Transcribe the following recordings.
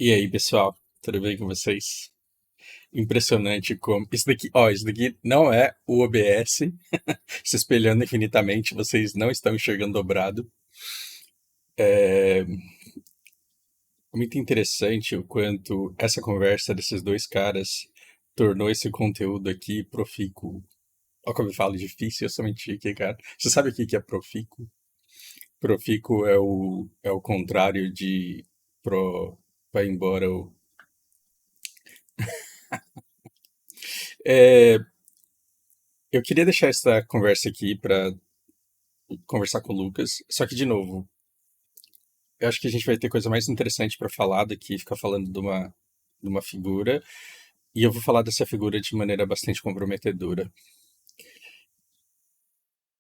E aí, pessoal, tudo bem com vocês? Impressionante como. Isso daqui não é o OBS se espelhando infinitamente, vocês não estão enxergando dobrado. É muito interessante o quanto essa conversa desses dois caras tornou esse conteúdo aqui profícuo. Olha como eu falo difícil, eu sou mentira aqui, cara. Você sabe o que que é profícuo? Profícuo é o contrário de pro. Vai embora o. É, eu queria deixar essa conversa aqui para conversar com o Lucas. Só que, de novo, eu acho que a gente vai ter coisa mais interessante para falar do que ficar falando de uma figura. E eu vou falar dessa figura de maneira bastante comprometedora.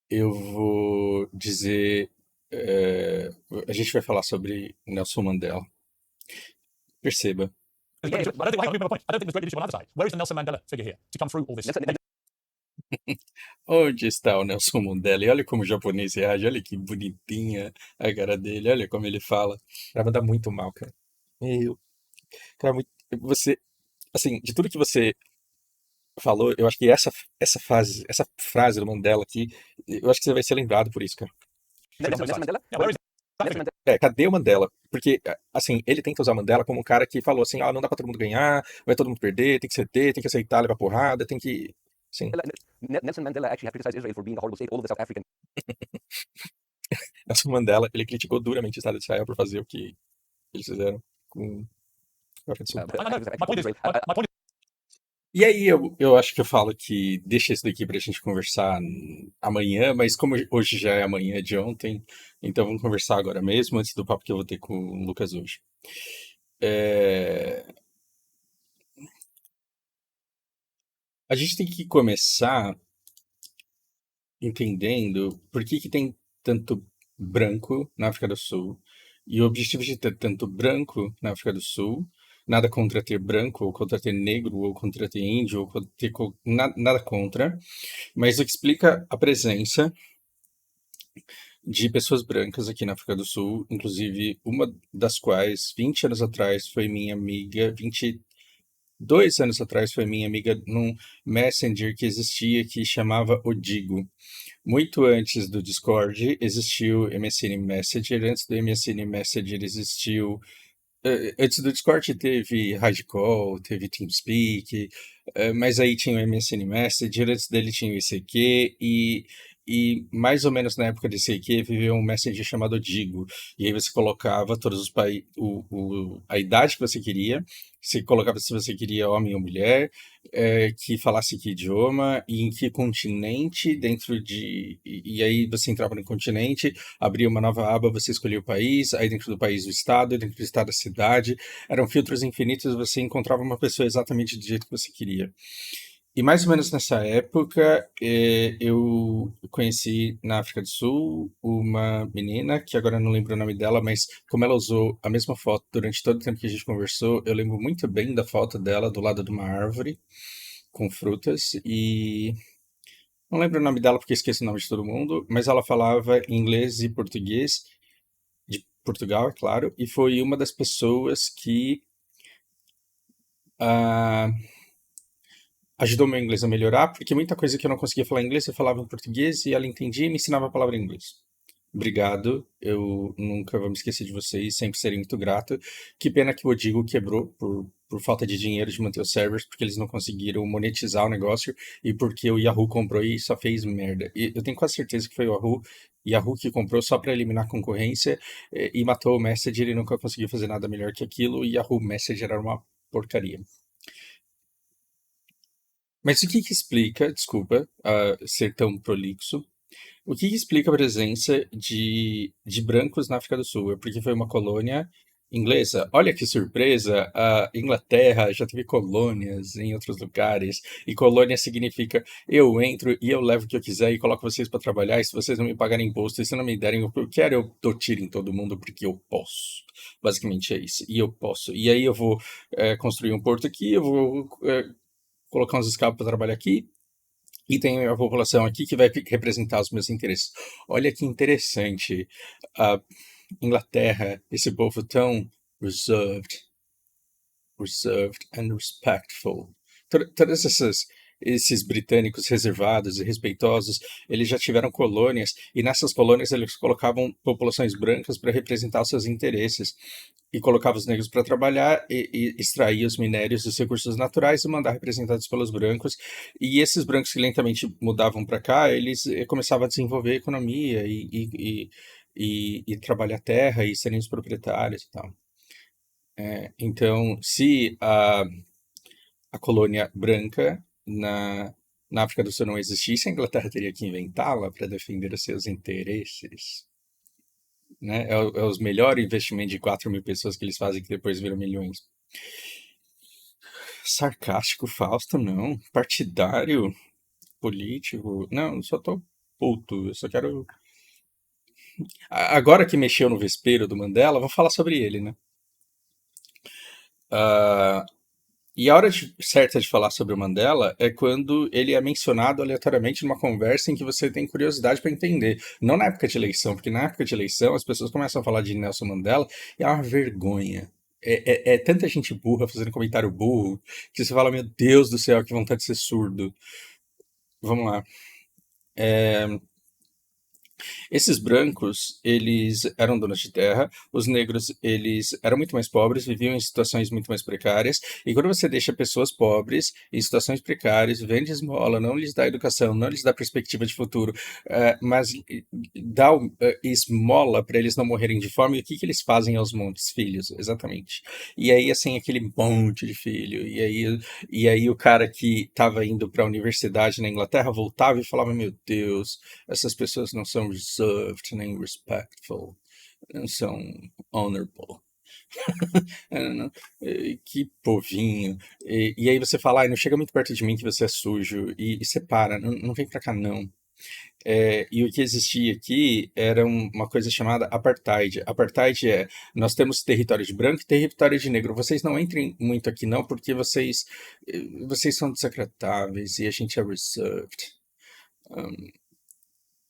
Eu vou dizer. é, a gente vai falar sobre Nelson Mandela. Perceba. But I don't think, hang on, my point. I don't think there's great leadership on either side. Where is the Nelson Mandela figure here to come through all this? Onde está o Nelson Mandela? E olha como o japonês reage, olha que bonitinha a cara dele, olha como ele fala. Vai mandar muito mal, cara. Eu, cara, você, assim, de tudo que você falou, eu acho que essa frase do Mandela aqui, eu acho que você vai ser lembrado por isso, cara. Nelson Mandela? Yeah, where is that figure? Cadê o Mandela? Porque, assim, ele tenta usar o Mandela como um cara que falou assim, não dá pra todo mundo ganhar, vai todo mundo perder, tem que ceder, tem que aceitar, levar porrada, tem que... Sim, Nelson Mandela actually had criticized Israel for being a horrible state. All of the South African. Nelson Mandela, ele criticou duramente o Estado de Israel por fazer o que eles fizeram com a África do Sul. My point is, my point E aí eu acho que eu falo que deixa isso daqui pra gente conversar amanhã, mas como hoje já é amanhã de ontem, então vamos conversar agora mesmo, antes do papo que eu vou ter com o Lucas hoje. É, A gente tem que começar entendendo por que que tem tanto branco na África do Sul. E o objetivo de ter tanto branco na África do Sul, nada contra ter branco, ou contra ter negro, ou contra ter índio, ou contra ter nada contra, mas o que explica a presença de pessoas brancas aqui na África do Sul, inclusive uma das quais, 20 anos atrás, foi minha amiga, 22 anos atrás foi minha amiga num Messenger que existia que chamava Odigo. Muito antes do Discord existiu MSN Messenger, antes do MSN Messenger existiu. Antes do Discord teve Radicall, teve TeamSpeak, mas aí tinha o MSN Messenger, antes dele tinha o ICQ, e mais ou menos na época do ICQ viveu um Messenger chamado Digo. E aí você colocava todos os a idade que você queria, você colocava se você queria homem ou mulher, que falasse que idioma, e em que continente, e aí você entrava no continente, abria uma nova aba, você escolhia o país, aí dentro do país o estado, dentro do estado a cidade. Eram filtros infinitos, você encontrava uma pessoa exatamente do jeito que você queria. E mais ou menos nessa época, eu conheci na África do Sul uma menina, que agora eu não lembro o nome dela, mas como ela usou a mesma foto durante todo o tempo que a gente conversou, eu lembro muito bem da foto dela do lado de uma árvore com frutas e não lembro o nome dela porque esqueci o nome de todo mundo, mas ela falava inglês e português de Portugal, é claro, e foi uma das pessoas que ah, ajudou meu inglês a melhorar, porque muita coisa que eu não conseguia falar em inglês eu falava em português e ela entendia e me ensinava a palavra em inglês. Obrigado, eu nunca vou me esquecer de vocês, sempre serei muito grato. Que pena que o Odigo quebrou por falta de dinheiro de manter os servers, porque eles não conseguiram monetizar o negócio e porque o Yahoo comprou e só fez merda. E eu tenho quase certeza que foi o Yahoo que comprou só para eliminar a concorrência e matou o Messenger e nunca conseguiu fazer nada melhor que aquilo. O Yahoo Messenger era uma porcaria. Mas o que que explica, desculpa, ser tão prolixo, o que que explica a presença de brancos na África do Sul? É porque foi uma colônia inglesa? Olha que surpresa! A Inglaterra já teve colônias em outros lugares, e colônia significa eu entro e eu levo o que eu quiser e coloco vocês para trabalhar, e se vocês não me pagarem imposto, e se não me derem o que eu quero, eu dou tiro em todo mundo porque eu posso. Basicamente é isso. E eu posso. E aí eu vou construir um porto aqui, eu vou colocar uns escravos para trabalhar aqui, e tem a população aqui que vai representar os meus interesses. Olha que interessante. A Inglaterra, esse povo tão reserved, reserved and respectful. Todas esses britânicos reservados e respeitosos, eles já tiveram colônias, e nessas colônias eles colocavam populações brancas para representar os seus interesses, e colocavam os negros para trabalhar e extrair os minérios e os recursos naturais e mandar representados pelos brancos. E esses brancos que lentamente mudavam para cá, eles começavam a desenvolver a economia e trabalhar a terra e serem os proprietários e tal. Então, se a colônia branca na África do Sul não existisse, a Inglaterra teria que inventá-la para defender os seus interesses. Né? É os melhores investimentos de 4 mil pessoas que eles fazem que depois viram milhões. Sarcástico, Fausto, não. Partidário, político. Não, eu só tô puto. Eu só quero. Agora que mexeu no vespeiro do Mandela, vou falar sobre ele, né? E a hora certa de falar sobre o Mandela é quando ele é mencionado aleatoriamente numa conversa em que você tem curiosidade para entender. Não na época de eleição, porque na época de eleição as pessoas começam a falar de Nelson Mandela e é uma vergonha. É tanta gente burra fazendo comentário burro que você fala, meu Deus do céu, que vontade de ser surdo. Vamos lá. Esses brancos, eles eram donos de terra, os negros, eles eram muito mais pobres, viviam em situações muito mais precárias, e quando você deixa pessoas pobres, em situações precárias, vende esmola, não lhes dá educação, não lhes dá perspectiva de futuro, mas dá esmola para eles não morrerem de fome, e o que que eles fazem aos montes? Filhos, exatamente. E aí, assim, aquele monte de filho, e aí o cara que estava indo para a universidade na Inglaterra voltava e falava, meu Deus, essas pessoas não são reserved nem respectful, não são honorable. Que povinho. E aí você fala, não chega muito perto de mim que você é sujo, e separa, não vem pra cá não. E o que existia aqui era uma coisa chamada apartheid. Apartheid nós temos território de branco e território de negro. Vocês não entrem muito aqui não, porque vocês são desagradáveis e a gente é reserved.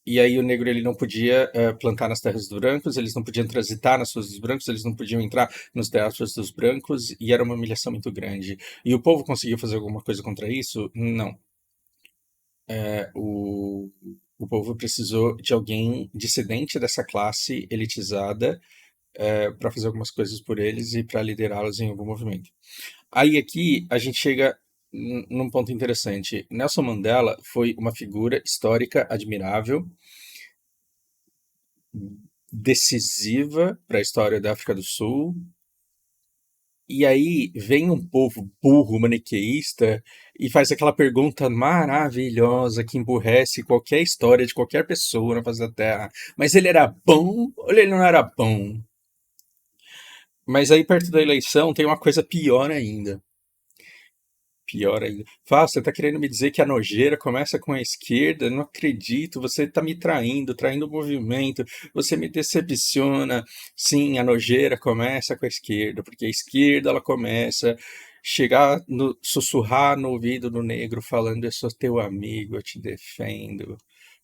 E aí o negro ele não podia plantar nas terras dos brancos, eles não podiam transitar nas ruas dos brancos, eles não podiam entrar nos teatros dos brancos, e era uma humilhação muito grande. E o povo conseguiu fazer alguma coisa contra isso? Não. O povo precisou de alguém dissidente dessa classe elitizada para fazer algumas coisas por eles e para liderá-los em algum movimento. Aí aqui a gente chega num ponto interessante. Nelson Mandela foi uma figura histórica admirável, decisiva para a história da África do Sul. E aí vem um povo burro, maniqueísta, e faz aquela pergunta maravilhosa que emburrece qualquer história de qualquer pessoa na face da Terra. Mas ele era bom ou ele não era bom? Mas aí perto da eleição tem uma coisa pior ainda. Pior ainda. Fá, você tá querendo me dizer que a nojeira começa com a esquerda? Não acredito, você tá me traindo o movimento, você me decepciona. Sim, a nojeira começa com a esquerda, porque a esquerda ela começa a sussurrar no ouvido do negro, falando: eu sou teu amigo, eu te defendo.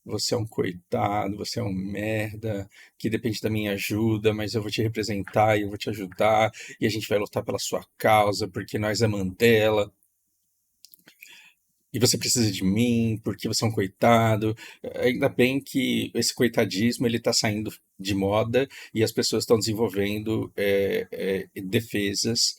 Você é um coitado, você é um merda, que depende da minha ajuda, mas eu vou te representar e eu vou te ajudar, e a gente vai lutar pela sua causa, porque nós é Mandela. E você precisa de mim, porque você é um coitado. Ainda bem que esse coitadismo ele está saindo de moda e as pessoas estão desenvolvendo defesas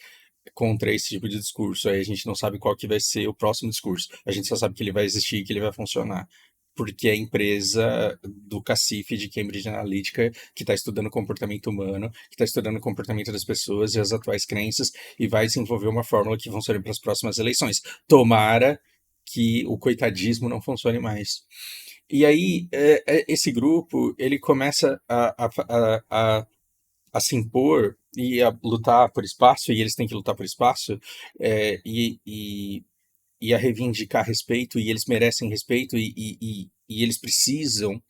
contra esse tipo de discurso. Aí a gente não sabe qual que vai ser o próximo discurso. A gente só sabe que ele vai existir e que ele vai funcionar. Porque é a empresa do cacife de Cambridge Analytica que está estudando o comportamento humano, que está estudando o comportamento das pessoas e as atuais crenças e vai desenvolver uma fórmula que funcione para as próximas eleições. Tomara que o coitadismo não funcione mais. E aí, esse grupo, ele começa a se impor e a lutar por espaço, e eles têm que lutar por espaço, e a reivindicar respeito, e eles merecem respeito, e eles precisam.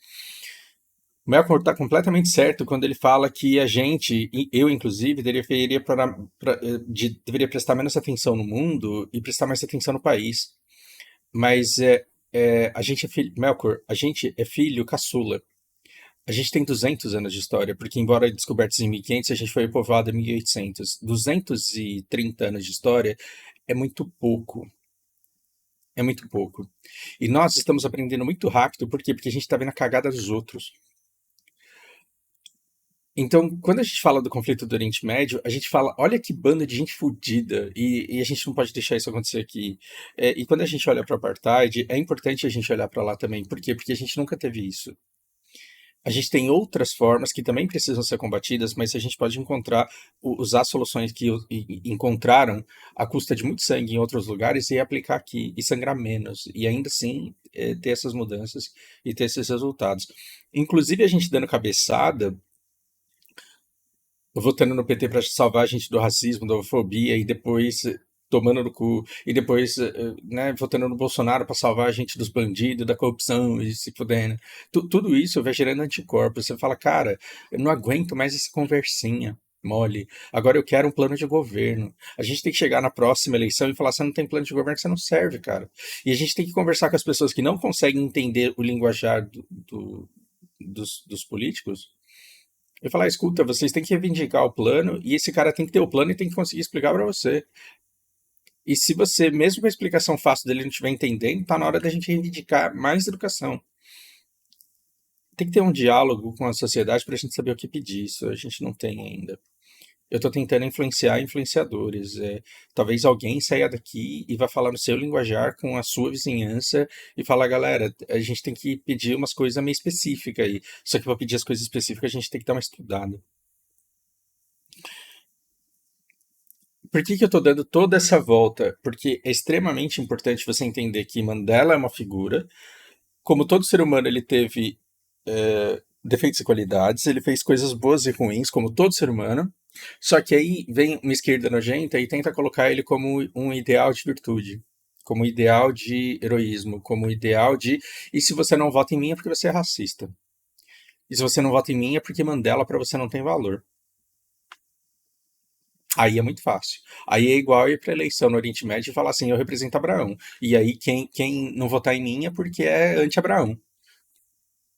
O Malcolm está completamente certo quando ele fala que a gente, eu inclusive, deveria prestar menos atenção no mundo e prestar mais atenção no país. Mas a gente é filho, Melkor, a gente é filho caçula. A gente tem 200 anos de história, porque embora descobertos em 1500, a gente foi povoado em 1800. 230 anos de história é muito pouco. É muito pouco. E nós estamos aprendendo muito rápido, por quê? Porque a gente está vendo a cagada dos outros. Então, quando a gente fala do conflito do Oriente Médio, a gente fala, olha que banda de gente fodida, e a gente não pode deixar isso acontecer aqui. E quando a gente olha para o Apartheid, é importante a gente olhar para lá também. Por quê? Porque a gente nunca teve isso. A gente tem outras formas que também precisam ser combatidas, mas a gente pode encontrar, usar soluções que encontraram à custa de muito sangue em outros lugares e aplicar aqui, e sangrar menos, e ainda assim ter essas mudanças e ter esses resultados. Inclusive, a gente dando cabeçada, votando no PT para salvar a gente do racismo, da homofobia, e depois tomando no cu, e depois né, votando no Bolsonaro para salvar a gente dos bandidos, da corrupção, e se fudendo. Tudo isso vai gerando anticorpos. Você fala, cara, eu não aguento mais essa conversinha mole. Agora eu quero um plano de governo. A gente tem que chegar na próxima eleição e falar, você não tem plano de governo, você não serve, cara. E a gente tem que conversar com as pessoas que não conseguem entender o linguajar dos políticos eu falar, escuta, vocês têm que reivindicar o plano e esse cara tem que ter o plano e tem que conseguir explicar para você. E se você, mesmo com a explicação fácil dele, não estiver entendendo, tá na hora da gente reivindicar mais educação. Tem que ter um diálogo com a sociedade para a gente saber o que pedir. Isso a gente não tem ainda. Eu estou tentando influenciar influenciadores. Talvez alguém saia daqui e vá falar no seu linguajar com a sua vizinhança e falar, galera, a gente tem que pedir umas coisas meio específicas aí. Só que para pedir as coisas específicas a gente tem que dar uma estudada. Por que que eu estou dando toda essa volta? Porque é extremamente importante você entender que Mandela é uma figura. Como todo ser humano, ele teve defeitos e qualidades, ele fez coisas boas e ruins, como todo ser humano. Só que aí vem uma esquerda nojenta e tenta colocar ele como um ideal de virtude, como um ideal de heroísmo, como um ideal de. E se você não vota em mim é porque você é racista. E se você não vota em mim é porque Mandela para você não tem valor. Aí é muito fácil. Aí é igual ir para eleição no Oriente Médio e falar assim, eu represento Abraão. E aí quem não votar em mim é porque é anti-Abraão.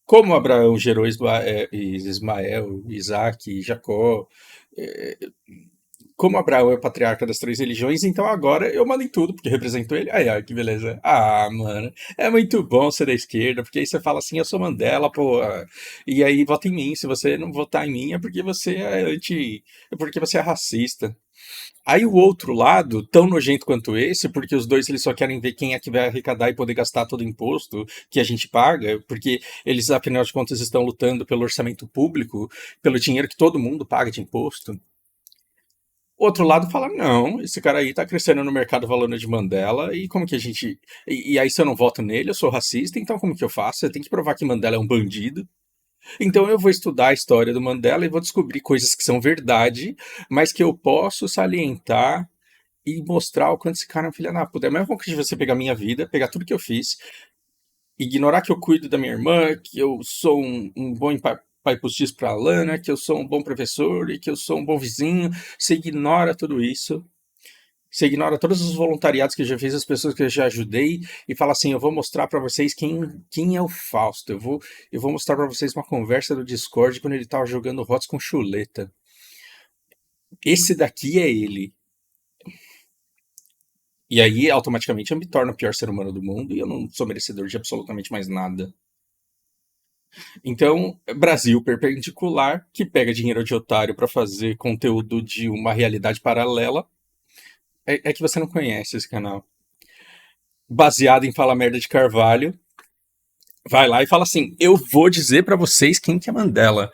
Como Abraão gerou Ismael, Isaac, Jacó, é, como Abraão é o patriarca das três religiões, então agora eu mando em tudo, porque represento ele. Ai, ai, que beleza. Ah, mano, é muito bom ser da esquerda, porque aí você fala assim, eu sou Mandela, pô, e aí vota em mim. Se você não votar em mim é porque você é é porque você é racista. Aí o outro lado, tão nojento quanto esse, porque os dois eles só querem ver quem é que vai arrecadar e poder gastar todo o imposto que a gente paga, porque eles, afinal de contas, estão lutando pelo orçamento público, pelo dinheiro que todo mundo paga de imposto. O outro lado fala, não, esse cara aí tá crescendo no mercado valendo de Mandela, e como que a gente. E aí, se eu não voto nele, eu sou racista, então como que eu faço? Eu tenho que provar que Mandela é um bandido. Então eu vou estudar a história do Mandela e vou descobrir coisas que são verdade, mas que eu posso salientar e mostrar o quanto esse cara é um filho da puta. É a mesma coisa que você pegar minha vida, pegar tudo que eu fiz, ignorar que eu cuido da minha irmã, que eu sou um bom pai postiço pra Alana, que eu sou um bom professor e que eu sou um bom vizinho. Você ignora tudo isso. Você ignora todos os voluntariados que eu já fiz, as pessoas que eu já ajudei, e fala assim: eu vou mostrar pra vocês quem é o Fausto. Eu vou mostrar pra vocês uma conversa do Discord quando ele tava jogando Rots com chuleta. Esse daqui é ele. E aí, automaticamente, eu me torno o pior ser humano do mundo e eu não sou merecedor de absolutamente mais nada. Então, Brasil perpendicular, que pega dinheiro de otário para fazer conteúdo de uma realidade paralela, é que você não conhece esse canal. Baseado em Fala Merda de Carvalho, vai lá e fala assim: eu vou dizer para vocês quem que é Mandela.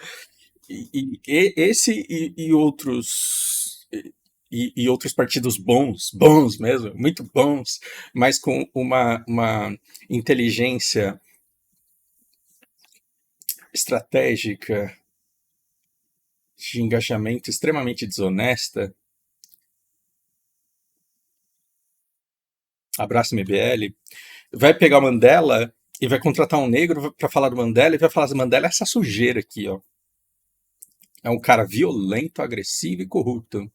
Esse e outros. E outros partidos bons mesmo, muito bons, mas com uma inteligência estratégica de engajamento extremamente desonesta, abraço MBL, vai pegar o Mandela e vai contratar um negro para falar do Mandela e vai falar assim, Mandela é essa sujeira aqui, ó. É um cara violento, agressivo e corrupto.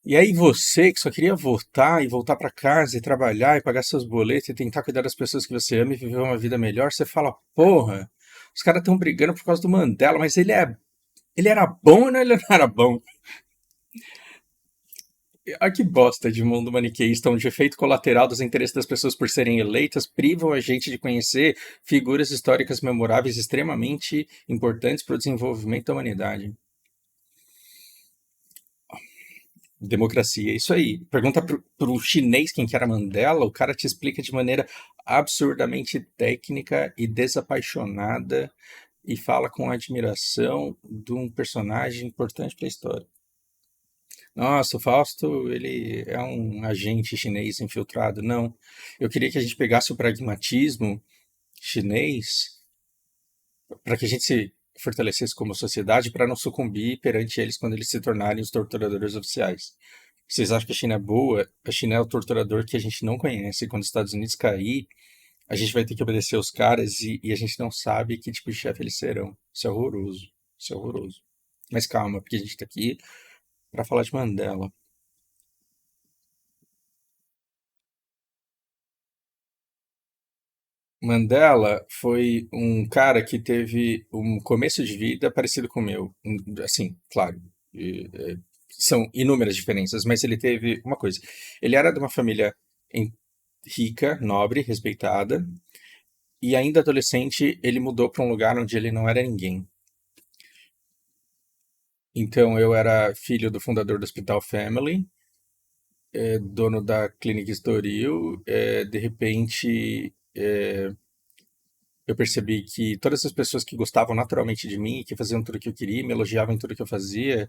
E aí você que só queria votar e voltar para casa e trabalhar e pagar seus boletos e tentar cuidar das pessoas que você ama e viver uma vida melhor, você fala, porra, Os caras estão brigando por causa do Mandela, mas ele era bom ou ele não era bom? Ah, que bosta de mundo maniqueísta, onde o efeito colateral dos interesses das pessoas por serem eleitas privam a gente de conhecer figuras históricas memoráveis extremamente importantes para o desenvolvimento da humanidade. Democracia, isso aí. Pergunta pro chinês quem que era Mandela, o cara te explica de maneira absurdamente técnica e desapaixonada e fala com admiração de um personagem importante para a história. Nossa, o Fausto, ele é um agente chinês infiltrado. Não. Eu queria que a gente pegasse o pragmatismo chinês para que a gente se fortalecesse como sociedade para não sucumbir perante eles quando eles se tornarem os torturadores oficiais. Vocês acham que a China é boa? A China é o torturador que a gente não conhece. E quando os Estados Unidos cair, a gente vai ter que obedecer os caras e a gente não sabe que tipo de chefe eles serão. Isso é horroroso. Isso é horroroso. Mas calma, porque a gente está aqui para falar de Mandela. Mandela foi um cara que teve um começo de vida parecido com o meu. Assim, claro, são inúmeras diferenças, mas ele teve uma coisa. Ele era de uma família em- rica, nobre, respeitada, e ainda adolescente ele mudou para um lugar onde ele não era ninguém. Então eu era filho do fundador do Hospital Family, dono da Clínica Estoril, de repente eu percebi que todas as pessoas que gostavam naturalmente de mim, que faziam tudo o que eu queria, me elogiavam em tudo que eu fazia,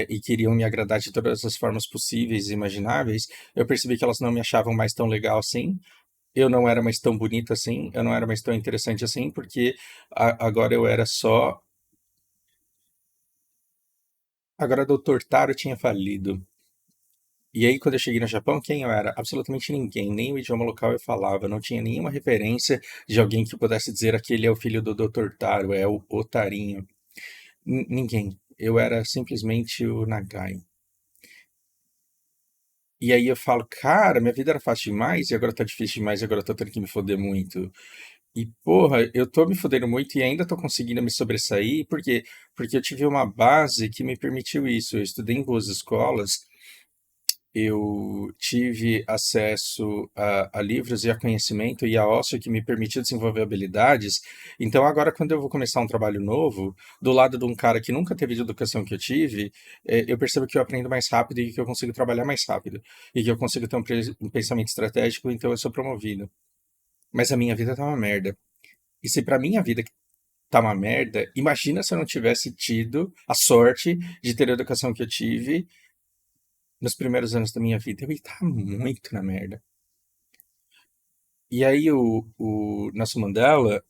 e queriam me agradar de todas as formas possíveis e imagináveis, eu percebi que elas não me achavam mais tão legal assim. Eu não era mais tão bonito assim, eu não era mais tão interessante assim, porque agora eu era só. Agora Dr. Taro tinha falido. E aí, quando eu cheguei no Japão, quem eu era? Absolutamente ninguém, nem o idioma local eu falava, não tinha nenhuma referência de alguém que pudesse dizer aquele é o filho do Dr. Taro, é o Otarinho. Ninguém. Eu era simplesmente o Nagai. E aí eu falo, cara, minha vida era fácil demais e agora tá difícil demais e agora eu tô tendo que me foder muito. E, porra, eu tô me fodendo muito e ainda tô conseguindo me sobressair, por quê? Porque eu tive uma base que me permitiu isso. Eu estudei em boas escolas, eu tive acesso a livros e a conhecimento e a ócio que me permitiu desenvolver habilidades. Então, agora, quando eu vou começar um trabalho novo, do lado de um cara que nunca teve a educação que eu tive, eu percebo que eu aprendo mais rápido e que eu consigo trabalhar mais rápido. E que eu consigo ter um pensamento estratégico, então eu sou promovido. Mas a minha vida tá uma merda. E se pra minha vida tá uma merda, imagina se eu não tivesse tido a sorte de ter a educação que eu tive nos primeiros anos da minha vida. Eu ia estar muito na merda. E aí o Nelson Mandela,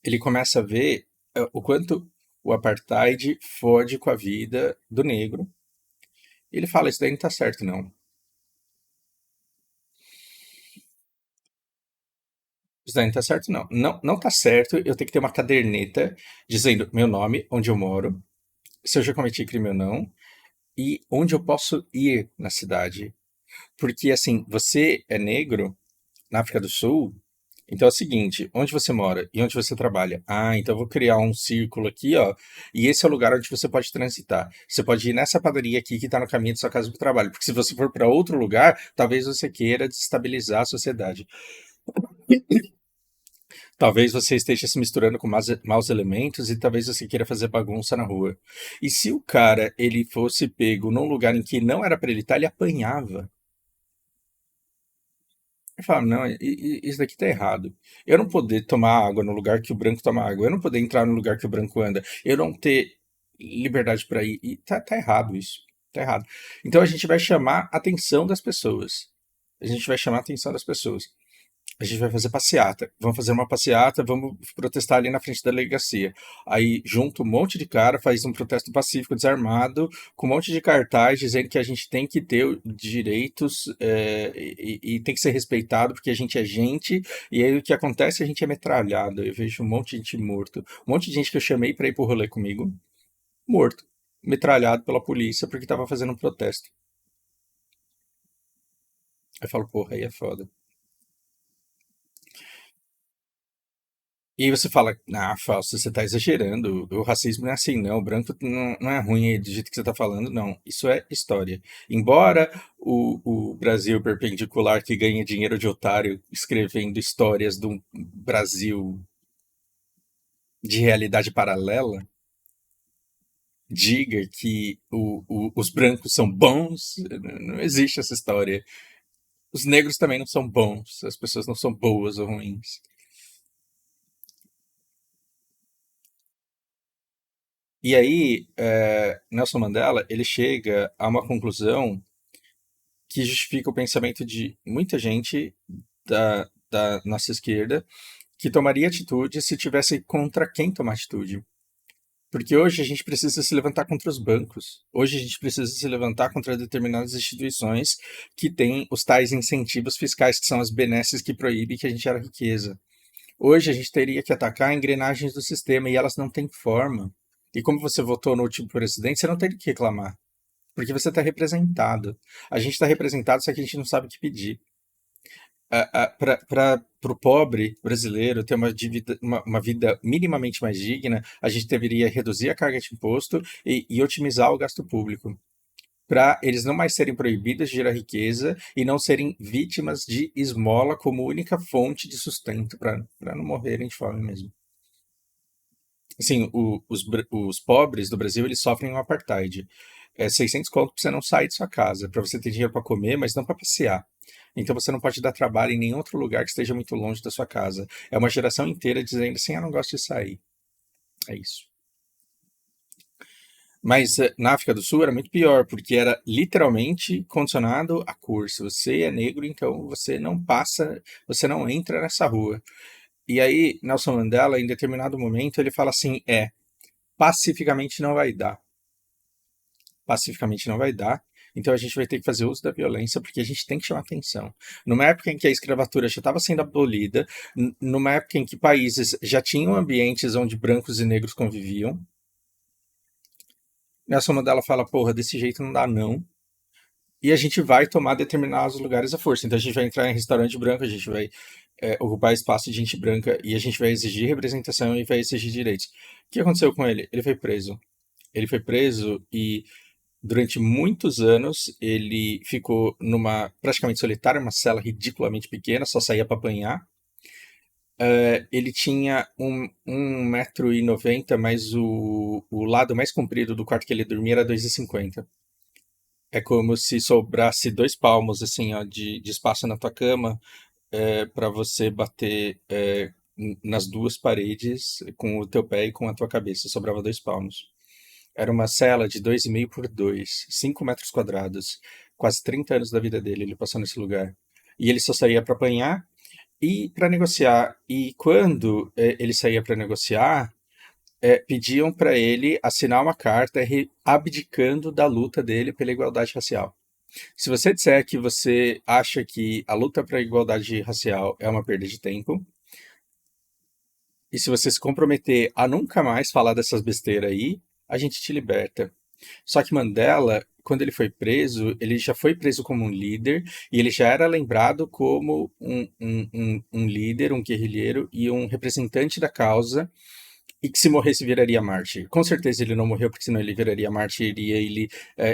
ele começa a ver o quanto o apartheid fode com a vida do negro. E ele fala, isso daí não tá certo, não. Isso daí não tá certo, não. Não, não tá certo eu tenho que ter uma caderneta dizendo meu nome, onde eu moro, se eu já cometi crime ou não, e onde eu posso ir na cidade. Porque, assim, você é negro na África do Sul, então é o seguinte, onde você mora e onde você trabalha? Ah, então eu vou criar um círculo aqui, ó, e esse é o lugar onde você pode transitar. Você pode ir nessa padaria aqui que está no caminho da sua casa para o trabalho, porque se você for para outro lugar, talvez você queira desestabilizar a sociedade. Talvez você esteja se misturando com maus elementos e talvez você queira fazer bagunça na rua. E se o cara ele fosse pego num lugar em que não era para ele estar, ele apanhava. Eu falo, não, isso daqui tá errado. Eu não poder tomar água no lugar que o branco toma água. Eu não poder entrar no lugar que o branco anda. Eu não ter liberdade para ir. E tá errado isso. Tá errado. Então a gente vai chamar a atenção das pessoas. A gente vai chamar a atenção das pessoas. A gente vai fazer passeata. Vamos fazer uma passeata, vamos protestar ali na frente da delegacia. Aí junta um monte de cara, faz um protesto pacífico, desarmado, com um monte de cartaz dizendo que a gente tem que ter direitos e tem que ser respeitado porque a gente é gente. E aí o que acontece? A gente é metralhado. Eu vejo um monte de gente morto. Um monte de gente que eu chamei para ir pro rolê comigo, morto. Metralhado pela polícia porque tava fazendo um protesto. Aí eu falo, porra, aí é foda. E aí você fala, ah, Fausto, você tá exagerando. O racismo não é assim, não. O branco não é ruim aí do jeito que você tá falando, não. Isso é história. Embora o Brasil perpendicular que ganha dinheiro de otário escrevendo histórias de um Brasil de realidade paralela, diga que os brancos são bons, não existe essa história. Os negros também não são bons. As pessoas não são boas ou ruins. E aí, Nelson Mandela, ele chega a uma conclusão que justifica o pensamento de muita gente da nossa esquerda que tomaria atitude se tivesse contra quem tomar atitude. Porque hoje a gente precisa se levantar contra os bancos. Hoje a gente precisa se levantar contra determinadas instituições que têm os tais incentivos fiscais, que são as benesses que proíbem que a gente gere riqueza. Hoje a gente teria que atacar engrenagens do sistema e elas não têm forma. E como você votou no último presidente, você não tem que reclamar. Porque você está representado. A gente está representado, só que a gente não sabe o que pedir. Para o pobre brasileiro ter uma vida minimamente mais digna, a gente deveria reduzir a carga de imposto e otimizar o gasto público. Para eles não mais serem proibidos de gerar riqueza e não serem vítimas de esmola como única fonte de sustento, para não morrerem de fome mesmo. Assim, os pobres do Brasil, eles sofrem um apartheid. É 600 conto pra você não sair de sua casa, para você ter dinheiro para comer, mas não para passear. Então você não pode dar trabalho em nenhum outro lugar que esteja muito longe da sua casa. É uma geração inteira dizendo assim, eu não gosto de sair. É isso. Mas na África do Sul era muito pior, porque era literalmente condicionado à cor. Se você é negro, então você não passa, você não entra nessa rua. E aí, Nelson Mandela, em determinado momento, ele fala assim: pacificamente não vai dar. Pacificamente não vai dar. Então a gente vai ter que fazer uso da violência porque a gente tem que chamar atenção. Numa época em que a escravatura já estava sendo abolida, numa época em que países já tinham ambientes onde brancos e negros conviviam, Nelson Mandela fala: porra, desse jeito não dá não. E a gente vai tomar determinados lugares à força. Então a gente vai entrar em restaurante branco, a gente vai ocupar espaço de gente branca e a gente vai exigir representação e vai exigir direitos. O que aconteceu com ele? Ele foi preso. Ele foi preso e durante muitos anos ele ficou numa praticamente solitária, uma cela ridiculamente pequena, só saía para apanhar. Ele tinha 1,90 m, mas o lado mais comprido do quarto que ele dormia era 2,50 m. É como se sobrasse 2 palmos assim, ó, de espaço na tua cama para você bater nas duas paredes com o teu pé e com a tua cabeça. Sobrava 2 palmos. Era uma cela de 2,5 por 2, 5 metros quadrados. Quase 30 anos da vida dele ele passou nesse lugar. E ele só saía para apanhar e para negociar. E quando ele saía para negociar, pediam para ele assinar uma carta abdicando da luta dele pela igualdade racial. Se você disser que você acha que a luta para a igualdade racial é uma perda de tempo, e se você se comprometer a nunca mais falar dessas besteiras aí, a gente te liberta. Só que Mandela, quando ele foi preso, ele já foi preso como um líder e ele já era lembrado como um líder, um guerrilheiro e um representante da causa e que se morresse viraria mártir. Com certeza ele não morreu, porque senão ele viraria mártir e ele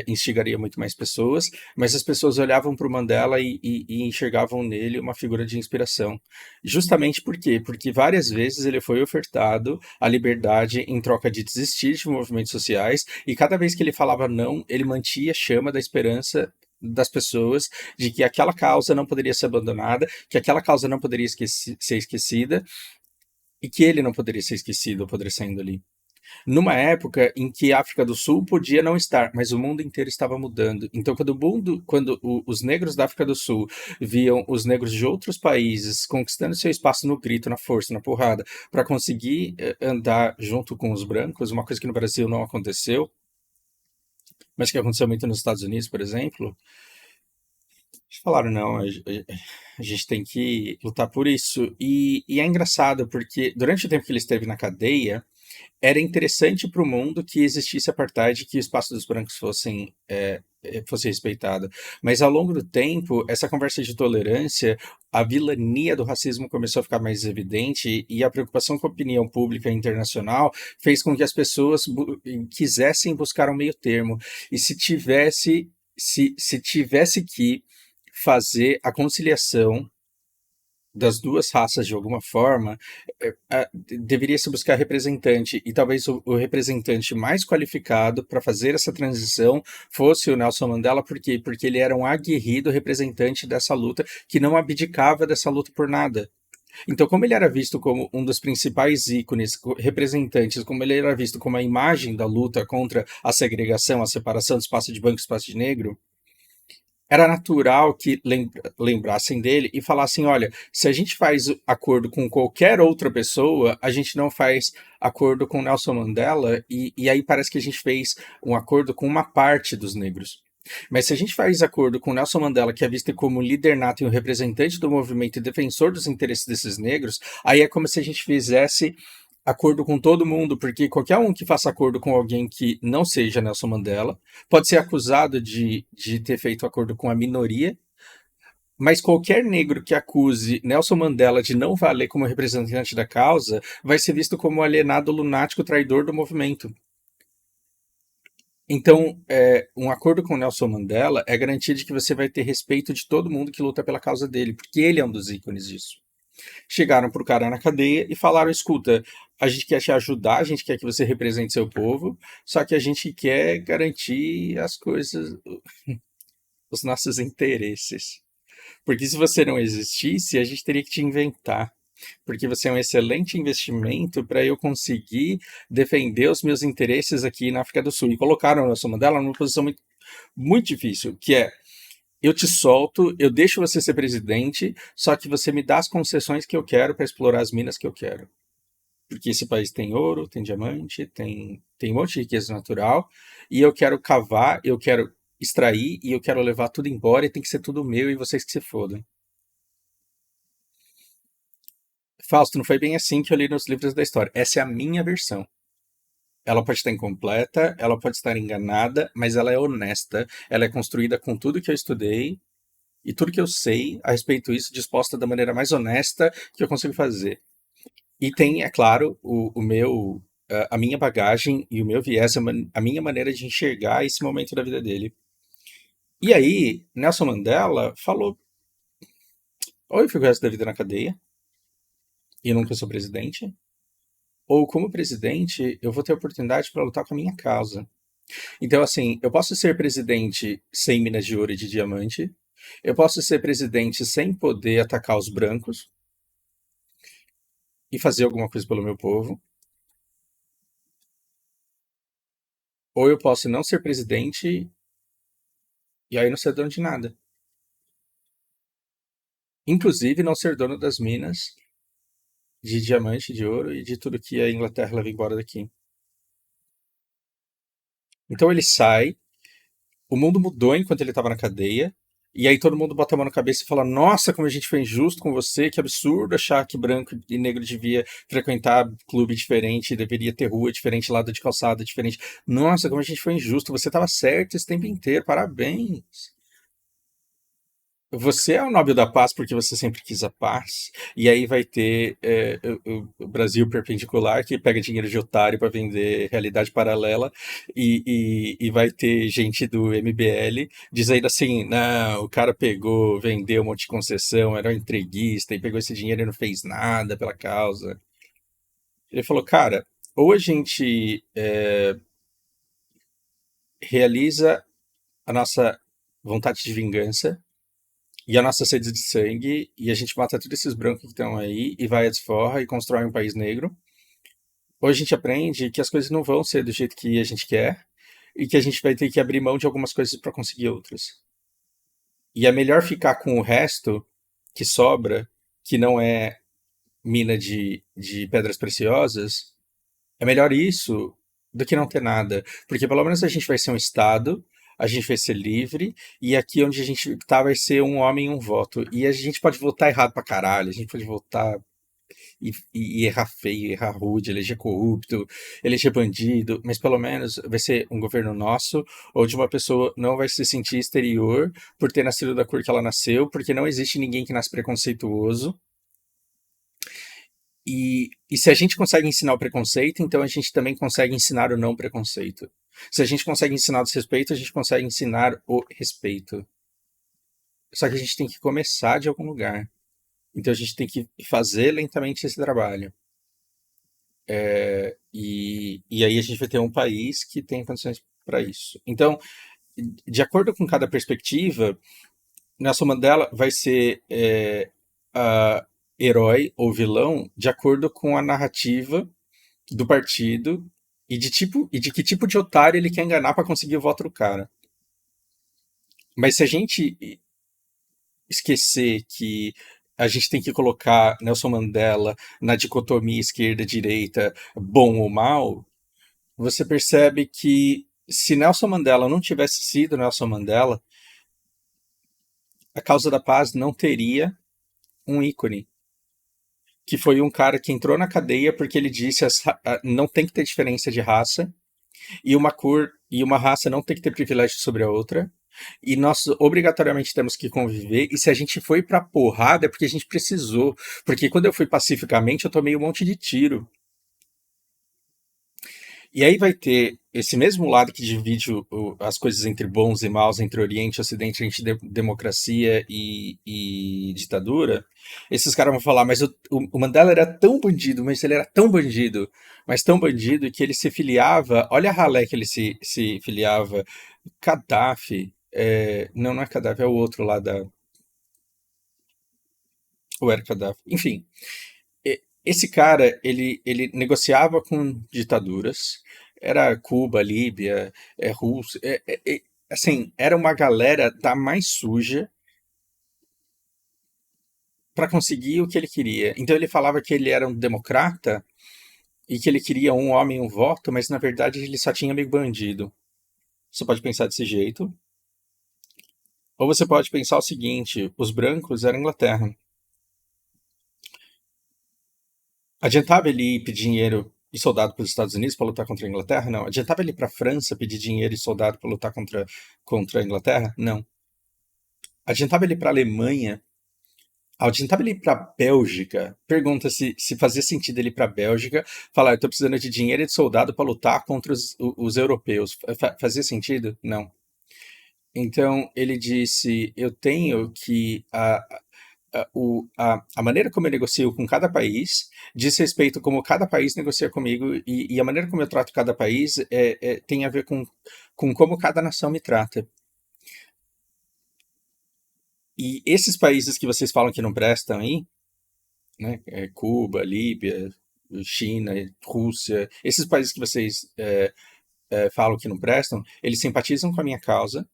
instigaria muito mais pessoas, mas as pessoas olhavam para o Mandela e enxergavam nele uma figura de inspiração. Justamente por quê? Porque várias vezes ele foi ofertado a liberdade em troca de desistir de movimentos sociais, e cada vez que ele falava não, ele mantinha a chama da esperança das pessoas de que aquela causa não poderia ser abandonada, que aquela causa não poderia ser esquecida, e que ele não poderia ser esquecido apodrecendo ali. Numa época em que a África do Sul podia não estar, mas o mundo inteiro estava mudando. Então, os negros da África do Sul viam os negros de outros países conquistando seu espaço no grito, na força, na porrada, para conseguir andar junto com os brancos, uma coisa que no Brasil não aconteceu, mas que aconteceu muito nos Estados Unidos, por exemplo, eles falaram, não, a gente tem que lutar por isso. E é engraçado, porque durante o tempo que ele esteve na cadeia, era interessante para o mundo que existisse apartheid, que o espaço dos brancos fosse respeitado. Mas ao longo do tempo, essa conversa de tolerância a vilania do racismo começou a ficar mais evidente e a preocupação com a opinião pública internacional fez com que as pessoas quisessem buscar um meio termo. E se tivesse que fazer a conciliação das duas raças de alguma forma, deveria se buscar representante, e talvez o representante mais qualificado para fazer essa transição fosse o Nelson Mandela. Por quê? Porque ele era um aguerrido representante dessa luta que não abdicava dessa luta por nada. Então, como ele era visto como um dos principais ícones, representantes, como ele era visto como a imagem da luta contra a segregação, a separação do espaço de branco e espaço de negro, era natural que lembrassem dele e falassem: olha, se a gente faz acordo com qualquer outra pessoa, a gente não faz acordo com Nelson Mandela, e aí parece que a gente fez um acordo com uma parte dos negros. Mas se a gente faz acordo com Nelson Mandela, que é visto como líder nato e um representante do movimento e defensor dos interesses desses negros, aí é como se a gente fizesse acordo com todo mundo, porque qualquer um que faça acordo com alguém que não seja Nelson Mandela pode ser acusado de ter feito acordo com a minoria, mas qualquer negro que acuse Nelson Mandela de não valer como representante da causa vai ser visto como alienado, lunático, traidor do movimento. Então, um acordo com Nelson Mandela é garantia de que você vai ter respeito de todo mundo que luta pela causa dele, porque ele é um dos ícones disso. Chegaram pro cara na cadeia e falaram: escuta, a gente quer te ajudar, a gente quer que você represente seu povo, só que a gente quer garantir as coisas, os nossos interesses. Porque se você não existisse, a gente teria que te inventar. Porque você é um excelente investimento para eu conseguir defender os meus interesses aqui na África do Sul. E colocaram a Nelson Mandela numa posição muito, muito difícil, que é: eu te solto, eu deixo você ser presidente, só que você me dá as concessões que eu quero para explorar as minas que eu quero. Porque esse país tem ouro, tem diamante, tem um monte de riqueza natural, e eu quero cavar, eu quero extrair, e eu quero levar tudo embora, e tem que ser tudo meu, e vocês que se fodam. Fausto, não foi bem assim que eu li nos livros da história. Essa é a minha versão. Ela pode estar incompleta, ela pode estar enganada, mas ela é honesta, ela é construída com tudo que eu estudei, e tudo que eu sei a respeito disso, disposta da maneira mais honesta que eu consigo fazer. E tem, é claro, a minha bagagem e o meu viés, a minha maneira de enxergar esse momento da vida dele. E aí, Nelson Mandela falou: ou eu fico o resto da vida na cadeia e nunca sou presidente, ou como presidente eu vou ter oportunidade para lutar com a minha causa. Então, assim, eu posso ser presidente sem minas de ouro e de diamante, eu posso ser presidente sem poder atacar os brancos e fazer alguma coisa pelo meu povo, ou eu posso não ser presidente e aí não ser dono de nada. Inclusive não ser dono das minas de diamante, de ouro e de tudo que a Inglaterra leva embora daqui. Então ele sai, o mundo mudou enquanto ele estava na cadeia, e aí todo mundo bota a mão na cabeça e fala: nossa, como a gente foi injusto com você, que absurdo achar que branco e negro devia frequentar clube diferente, deveria ter rua diferente, lado de calçada diferente. Nossa, como a gente foi injusto, você estava certo esse tempo inteiro, parabéns. Você é o Nobel da Paz porque você sempre quis a paz, e aí vai ter o Brasil perpendicular que pega dinheiro de otário para vender realidade paralela, e vai ter gente do MBL dizendo assim: não, o cara pegou, vendeu um monte de concessão, era um entreguista e pegou esse dinheiro e não fez nada pela causa. Ele falou: cara, ou a gente realiza a nossa vontade de vingança e a nossa sede de sangue, e a gente mata todos esses brancos que estão aí, e vai à desforra e constrói um país negro. Ou a gente aprende que as coisas não vão ser do jeito que a gente quer, e que a gente vai ter que abrir mão de algumas coisas para conseguir outras. E é melhor ficar com o resto que sobra, que não é mina de pedras preciosas, é melhor isso do que não ter nada. Porque pelo menos a gente vai ser um Estado, a gente vai ser livre, e aqui onde a gente tá vai ser um homem e um voto. E a gente pode votar errado pra caralho, a gente pode votar e errar feio, errar rude, eleger corrupto, eleger bandido, mas pelo menos vai ser um governo nosso, onde uma pessoa não vai se sentir exterior por ter nascido da cor que ela nasceu, porque não existe ninguém que nasce preconceituoso. E se a gente consegue ensinar o preconceito, então a gente também consegue ensinar o não preconceito. Se a gente consegue ensinar o desrespeito, a gente consegue ensinar o respeito. Só que a gente tem que começar de algum lugar. Então a gente tem que fazer lentamente esse trabalho. E aí a gente vai ter um país que tem condições para isso. Então, de acordo com cada perspectiva, Nelson Mandela vai ser herói ou vilão de acordo com a narrativa do partido e de que tipo de otário ele quer enganar para conseguir o voto do cara. Mas se a gente esquecer que a gente tem que colocar Nelson Mandela na dicotomia esquerda-direita, bom ou mal, você percebe que se Nelson Mandela não tivesse sido Nelson Mandela, a causa da paz não teria um ícone, que foi um cara que entrou na cadeia porque ele disse não tem que ter diferença de raça, e uma cor e uma raça não tem que ter privilégio sobre a outra. E nós obrigatoriamente temos que conviver. E se a gente foi pra porrada é porque a gente precisou. Porque quando eu fui pacificamente, eu tomei um monte de tiro. E aí vai ter esse mesmo lado que divide as coisas entre bons e maus, entre Oriente e Ocidente, entre democracia e ditadura. Esses caras vão falar, mas o Mandela era tão bandido, mas ele era tão bandido, mas tão bandido que ele se filiava. Olha a ralé que ele se filiava. Gaddafi. Não, não é Gaddafi, é o outro lá da. Ou era Gaddafi. Enfim, esse cara, ele negociava com ditaduras, era Cuba, Líbia, Rússia, assim, era uma galera da mais suja para conseguir o que ele queria. Então ele falava que ele era um democrata e que ele queria um homem, um voto, mas na verdade ele só tinha amigo bandido. Você pode pensar desse jeito. Ou você pode pensar o seguinte: os brancos eram a Inglaterra. Adiantava ele ir pedir dinheiro e soldado para os Estados Unidos para lutar contra a Inglaterra? Não. Adiantava ele ir para a França pedir dinheiro e soldado para lutar contra a Inglaterra? Não. Adiantava ele ir para a Alemanha? Adiantava ele ir para a Bélgica? Pergunta se fazia sentido ele ir para a Bélgica, falar, eu estou precisando de dinheiro e de soldado para lutar contra os europeus. Fazia sentido? Não. Então ele disse, eu tenho que a maneira como eu negocio com cada país diz respeito como cada país negocia comigo e a maneira como eu trato cada país tem a ver com como cada nação me trata. E esses países que vocês falam que não prestam aí, né, Cuba, Líbia, China, Rússia, esses países que vocês falam que não prestam, eles simpatizam com a minha causa,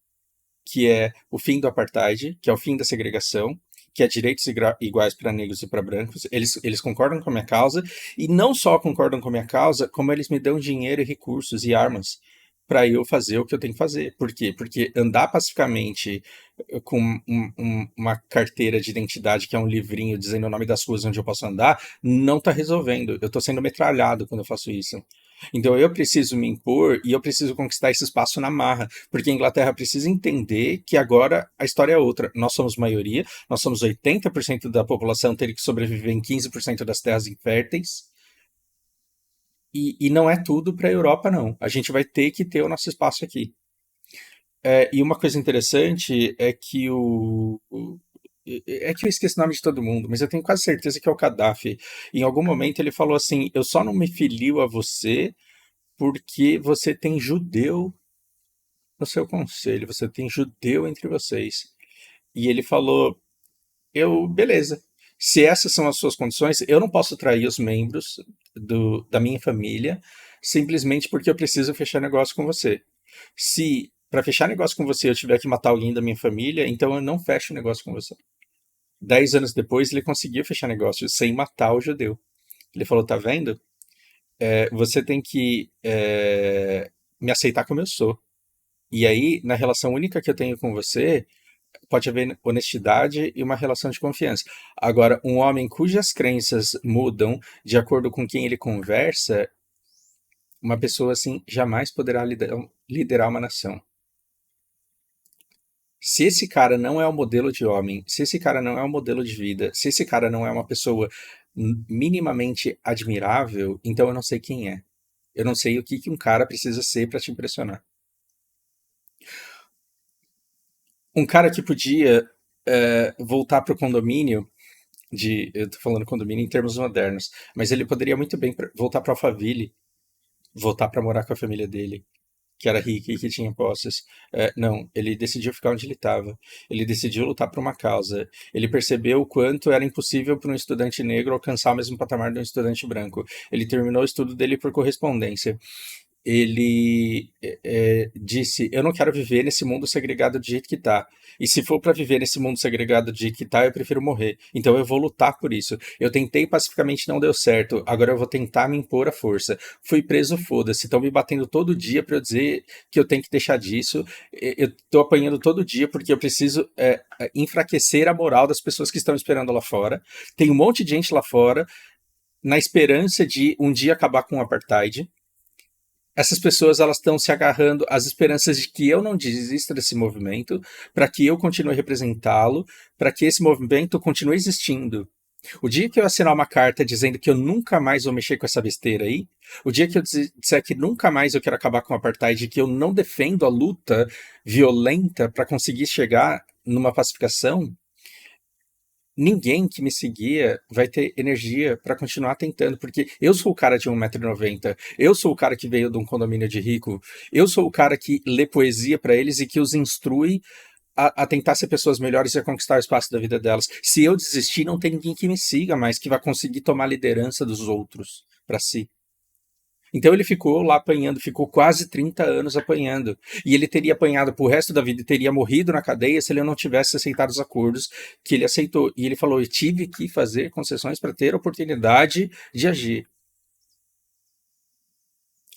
que é o fim do apartheid, que é o fim da segregação, que é direitos iguais para negros e para brancos. Eles concordam com a minha causa, e não só concordam com a minha causa, como eles me dão dinheiro e recursos e armas para eu fazer o que eu tenho que fazer. Por quê? Porque andar pacificamente com uma carteira de identidade, que é um livrinho dizendo o nome das ruas onde eu posso andar, não está resolvendo. Eu estou sendo metralhado quando eu faço isso. Então eu preciso me impor e eu preciso conquistar esse espaço na marra, porque a Inglaterra precisa entender que agora a história é outra. Nós somos maioria, nós somos 80% da população ter que sobreviver em 15% das terras inférteis, e não é tudo para a Europa, não. A gente vai ter que ter o nosso espaço aqui. E uma coisa interessante é que é que eu esqueci o nome de todo mundo, mas eu tenho quase certeza que é o Gaddafi. Em algum momento ele falou assim: eu só não me filio a você porque você tem judeu no seu conselho, você tem judeu entre vocês. E ele falou: beleza. Se essas são as suas condições, eu não posso trair os membros da minha família simplesmente porque eu preciso fechar negócio com você. Se para fechar negócio com você eu tiver que matar alguém da minha família, então eu não fecho negócio com você. 10 anos depois, ele conseguiu fechar negócio sem matar o judeu. Ele falou: tá vendo? Você tem que me aceitar como eu sou. E aí, na relação única que eu tenho com você, pode haver honestidade e uma relação de confiança. Agora, um homem cujas crenças mudam de acordo com quem ele conversa, uma pessoa assim jamais poderá liderar uma nação. Se esse cara não é o modelo de homem, se esse cara não é o modelo de vida, se esse cara não é uma pessoa minimamente admirável, então eu não sei quem é. Eu não sei o que um cara precisa ser para te impressionar. Um cara que podia voltar pro condomínio eu tô falando condomínio em termos modernos, mas ele poderia muito bem voltar para Alphaville, voltar para morar com a família dele, que era rica e que tinha posses. Não, ele decidiu ficar onde ele estava. Ele decidiu lutar por uma causa. Ele percebeu o quanto era impossível para um estudante negro alcançar o mesmo patamar de um estudante branco. Ele terminou o estudo dele por correspondência. Ele disse: eu não quero viver nesse mundo segregado do jeito que tá. E se for para viver nesse mundo segregado do jeito que tá, eu prefiro morrer. Então eu vou lutar por isso. Eu tentei pacificamente, não deu certo. Agora eu vou tentar me impor à força. Fui preso, foda-se. Estão me batendo todo dia para eu dizer que eu tenho que deixar disso. Eu tô apanhando todo dia porque eu preciso enfraquecer a moral das pessoas que estão esperando lá fora. Tem um monte de gente lá fora na esperança de um dia acabar com o apartheid. Essas pessoas elas estão se agarrando às esperanças de que eu não desista desse movimento, para que eu continue a representá-lo, para que esse movimento continue existindo. O dia que eu assinar uma carta dizendo que eu nunca mais vou mexer com essa besteira aí, o dia que eu disser que nunca mais eu quero acabar com o apartheid, que eu não defendo a luta violenta para conseguir chegar numa pacificação, ninguém que me seguia vai ter energia para continuar tentando, porque eu sou o cara de 1,90 m, eu sou o cara que veio de um condomínio de rico, eu sou o cara que lê poesia para eles e que os instrui a tentar ser pessoas melhores e a conquistar o espaço da vida delas. Se eu desistir, não tem ninguém que me siga mais, que vai conseguir tomar a liderança dos outros para si. Então ele ficou lá apanhando, ficou quase 30 anos apanhando. E ele teria apanhado pro resto da vida e teria morrido na cadeia se ele não tivesse aceitado os acordos que ele aceitou. E ele falou: eu tive que fazer concessões para ter a oportunidade de agir.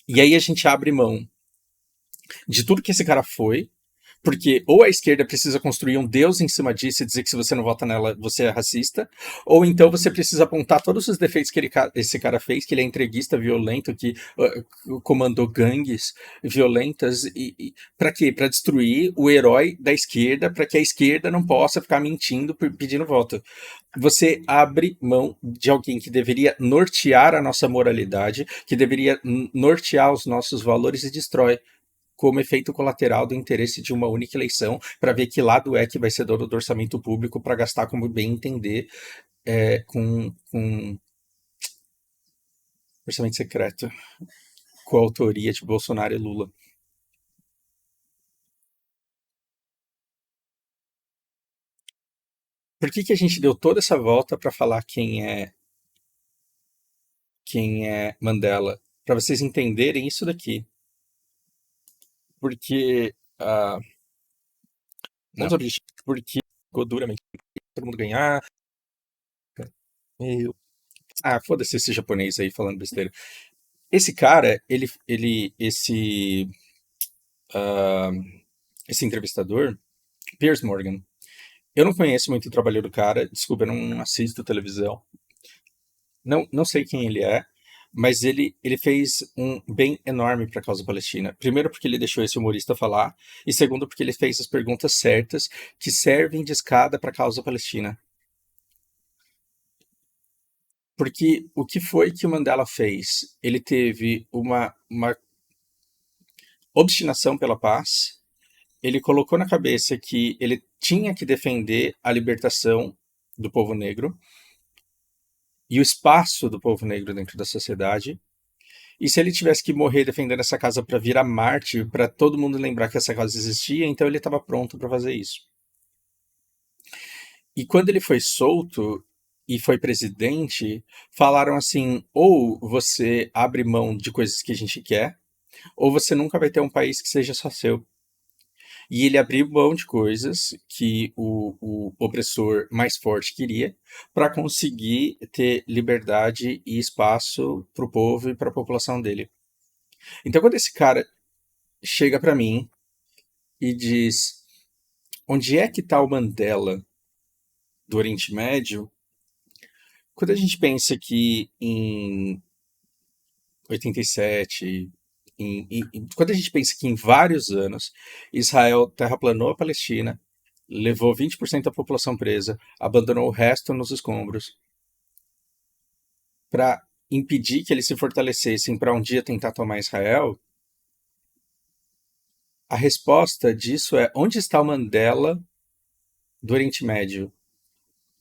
E aí a gente abre mão de tudo que esse cara foi, porque ou a esquerda precisa construir um Deus em cima disso e dizer que se você não vota nela, você é racista, ou então você precisa apontar todos os defeitos que esse cara fez, que ele é entreguista, violento, que comandou gangues violentas, e para quê? Para destruir o herói da esquerda, para que a esquerda não possa ficar mentindo, pedindo voto. Você abre mão de alguém que deveria nortear a nossa moralidade, que deveria nortear os nossos valores e destrói como efeito colateral do interesse de uma única eleição, para ver que lado é que vai ser dono do orçamento público para gastar como bem entender com orçamento secreto, com a autoria de Bolsonaro e Lula. Por que a gente deu toda essa volta para falar quem é Mandela? Para vocês entenderem isso daqui. Porque um dos objetivos, porque ficou duramente todo mundo ganhar. Foda-se esse japonês aí falando besteira. Esse cara, esse entrevistador, Piers Morgan, eu não conheço muito o trabalho do cara, desculpa, eu não assisto televisão. Não sei quem ele é, mas ele fez um bem enorme para a causa palestina. Primeiro porque ele deixou esse humorista falar, e segundo porque ele fez as perguntas certas que servem de escada para a causa palestina. Porque o que foi que o Mandela fez? Ele teve uma obstinação pela paz, ele colocou na cabeça que ele tinha que defender a libertação do povo negro e o espaço do povo negro dentro da sociedade. E se ele tivesse que morrer defendendo essa casa para virar mártir, para todo mundo lembrar que essa casa existia, então ele estava pronto para fazer isso. E quando ele foi solto e foi presidente, falaram assim: ou você abre mão de coisas que a gente quer, ou você nunca vai ter um país que seja só seu. E ele abriu mão de coisas que o opressor mais forte queria para conseguir ter liberdade e espaço para o povo e para a população dele. Então, quando esse cara chega para mim e diz: onde é que está o Mandela do Oriente Médio? Quando a gente pensa que em 87, quando a gente pensa que em vários anos Israel terraplanou a Palestina, levou 20% da população presa, abandonou o resto nos escombros, para impedir que eles se fortalecessem para um dia tentar tomar Israel, a resposta disso é: onde está o Mandela do Oriente Médio?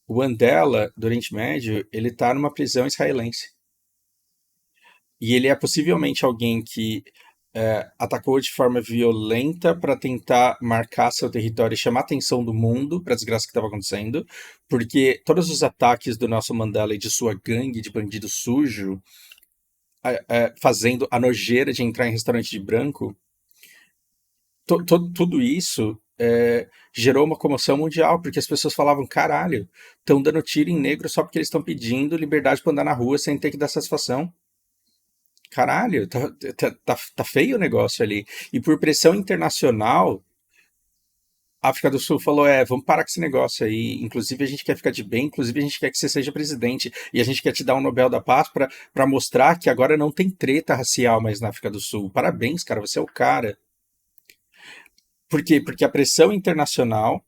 O Mandela do Oriente Médio, ele está numa prisão israelense. E ele é possivelmente alguém que atacou de forma violenta para tentar marcar seu território e chamar a atenção do mundo para a desgraça que estava acontecendo, porque todos os ataques do nosso Mandela e de sua gangue de bandido sujo, fazendo a nojeira de entrar em restaurante de branco, tudo isso gerou uma comoção mundial, porque as pessoas falavam: caralho, estão dando tiro em negro só porque eles estão pedindo liberdade para andar na rua sem ter que dar satisfação. Caralho, tá feio o negócio ali. E por pressão internacional, a África do Sul falou: vamos parar com esse negócio aí. Inclusive, a gente quer ficar de bem, inclusive, a gente quer que você seja presidente. E a gente quer te dar um Nobel da Paz para mostrar que agora não tem treta racial mais na África do Sul. Parabéns, cara, você é o cara. Por quê? Porque a pressão internacional,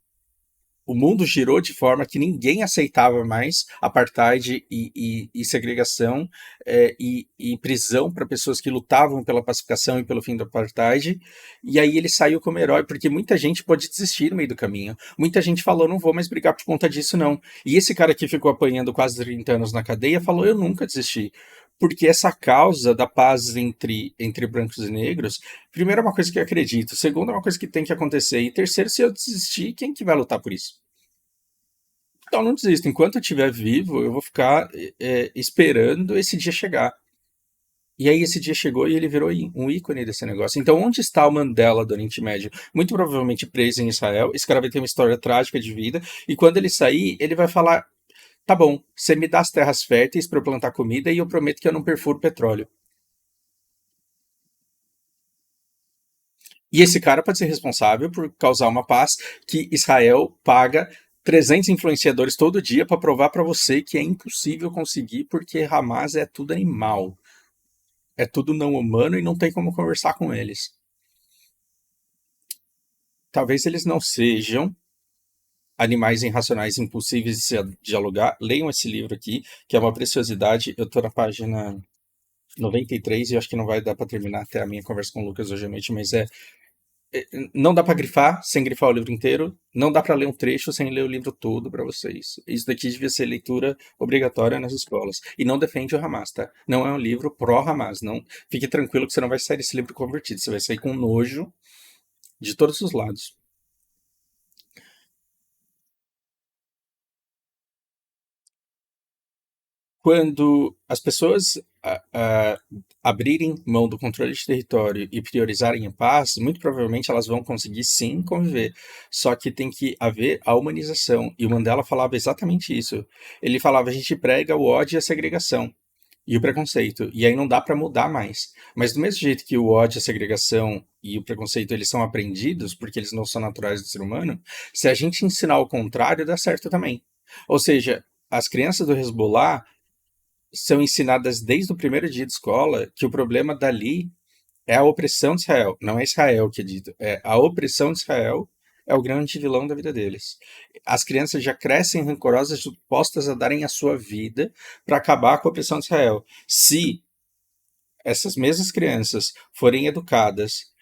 o mundo girou de forma que ninguém aceitava mais apartheid e segregação e prisão para pessoas que lutavam pela pacificação e pelo fim do apartheid. E aí ele saiu como herói, porque muita gente pode desistir no meio do caminho. Muita gente falou: não vou mais brigar por conta disso, não. E esse cara que ficou apanhando quase 30 anos na cadeia falou: eu nunca desisti. Porque essa causa da paz entre brancos e negros, primeiro, é uma coisa que eu acredito. Segundo, é uma coisa que tem que acontecer. E terceiro, se eu desistir, quem que vai lutar por isso? Então, não desisto. Enquanto eu estiver vivo, eu vou ficar esperando esse dia chegar. E aí esse dia chegou e ele virou um ícone desse negócio. Então, onde está o Mandela do Oriente Médio? Muito provavelmente preso em Israel. Esse cara vai ter uma história trágica de vida. E quando ele sair, ele vai falar: tá bom, você me dá as terras férteis para eu plantar comida e eu prometo que eu não perfuro petróleo. E esse cara pode ser responsável por causar uma paz que Israel paga 300 influenciadores todo dia para provar para você que é impossível conseguir, porque Hamas é tudo animal. É tudo não humano e não tem como conversar com eles. Talvez eles não sejam animais irracionais impossíveis de se dialogar. Leiam esse livro aqui, que é uma preciosidade. Eu estou na página 93 e eu acho que não vai dar para terminar até a minha conversa com o Lucas hoje à noite, mas não dá para grifar sem grifar o livro inteiro, não dá para ler um trecho sem ler o livro todo para vocês. Isso daqui devia ser leitura obrigatória nas escolas. E não defende o Hamas, tá? Não é um livro pró-Hamas. Não, fique tranquilo que você não vai sair desse livro convertido, você vai sair com nojo de todos os lados. Quando as pessoas abrirem mão do controle de território e priorizarem a paz, muito provavelmente elas vão conseguir sim conviver. Só que tem que haver a humanização. E o Mandela falava exatamente isso. Ele falava: a gente prega o ódio e a segregação e o preconceito. E aí não dá para mudar mais. Mas do mesmo jeito que o ódio, a segregação e o preconceito eles são aprendidos, porque eles não são naturais do ser humano, se a gente ensinar o contrário, dá certo também. Ou seja, as crianças do Hezbollah são ensinadas desde o primeiro dia de escola que o problema dali é a opressão de Israel. Não é Israel que é dito, é a opressão de Israel é o grande vilão da vida deles. As crianças já crescem rancorosas, dispostas a darem a sua vida para acabar com a opressão de Israel. Se essas mesmas crianças forem educadas,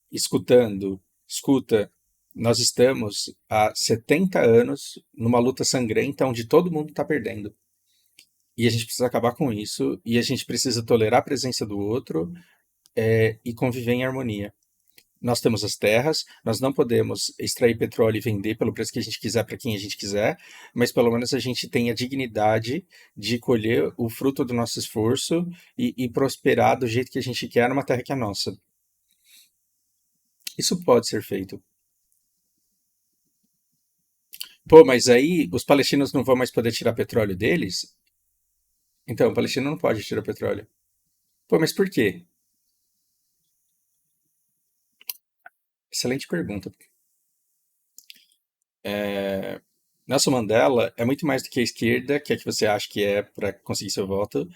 escuta, nós estamos há 70 anos numa luta sangrenta onde todo mundo está perdendo. E a gente precisa acabar com isso, e a gente precisa tolerar a presença do outro e conviver em harmonia. Nós temos as terras, nós não podemos extrair petróleo e vender pelo preço que a gente quiser para quem a gente quiser, mas pelo menos a gente tem a dignidade de colher o fruto do nosso esforço e prosperar do jeito que a gente quer numa terra que é nossa. Isso pode ser feito. Pô, mas aí os palestinos não vão mais poder tirar petróleo deles? Então, o palestino não pode tirar petróleo. Pô, mas por quê? Excelente pergunta. Nelson Mandela é muito mais do que a esquerda quer que você acha que é para conseguir seu voto.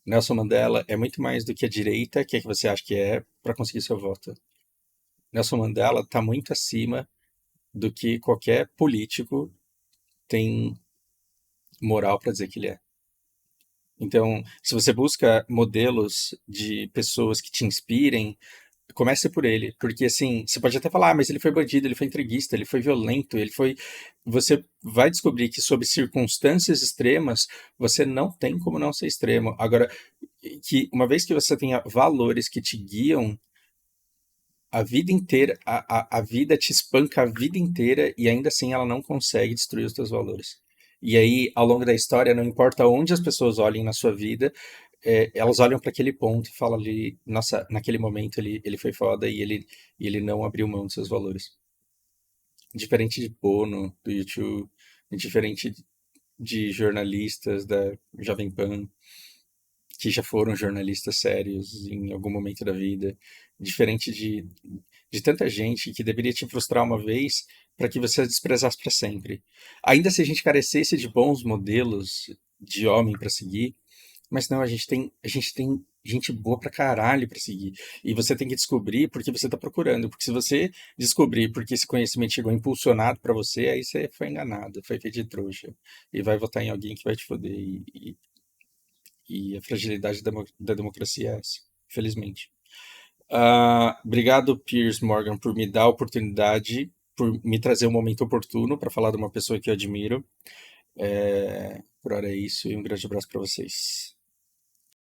Nelson Mandela é muito mais do que a direita quer que você acha que é para conseguir seu voto. Nelson Mandela está muito acima do que qualquer político tem moral para dizer que ele é. Então, se você busca modelos de pessoas que te inspirem, comece por ele, porque assim, você pode até falar, mas ele foi bandido, ele foi entreguista, ele foi violento, ele foi. Você vai descobrir que, sob circunstâncias extremas, você não tem como não ser extremo. Agora, que uma vez que você tenha valores que te guiam a vida inteira, a vida te espanca a vida inteira e ainda assim ela não consegue destruir os teus valores. E aí, ao longo da história, não importa onde as pessoas olhem na sua vida, elas olham para aquele ponto e falam ali, nossa, naquele momento ele foi foda e ele não abriu mão dos seus valores. Diferente de Bono, do YouTube, diferente de jornalistas da Jovem Pan, que já foram jornalistas sérios em algum momento da vida, diferente de tanta gente que deveria te frustrar uma vez para que você a desprezasse para sempre. Ainda se a gente carecesse de bons modelos de homem para seguir, mas não, a gente tem gente boa pra caralho pra seguir. E você tem que descobrir porque você tá procurando. Porque se você descobrir porque esse conhecimento chegou impulsionado pra você, aí você foi enganado, foi feito de trouxa. E vai votar em alguém que vai te foder. E a fragilidade da democracia é essa, infelizmente. Obrigado, Piers Morgan, por me dar a oportunidade, por me trazer um momento oportuno para falar de uma pessoa que eu admiro. Por hora é isso e um grande abraço para vocês.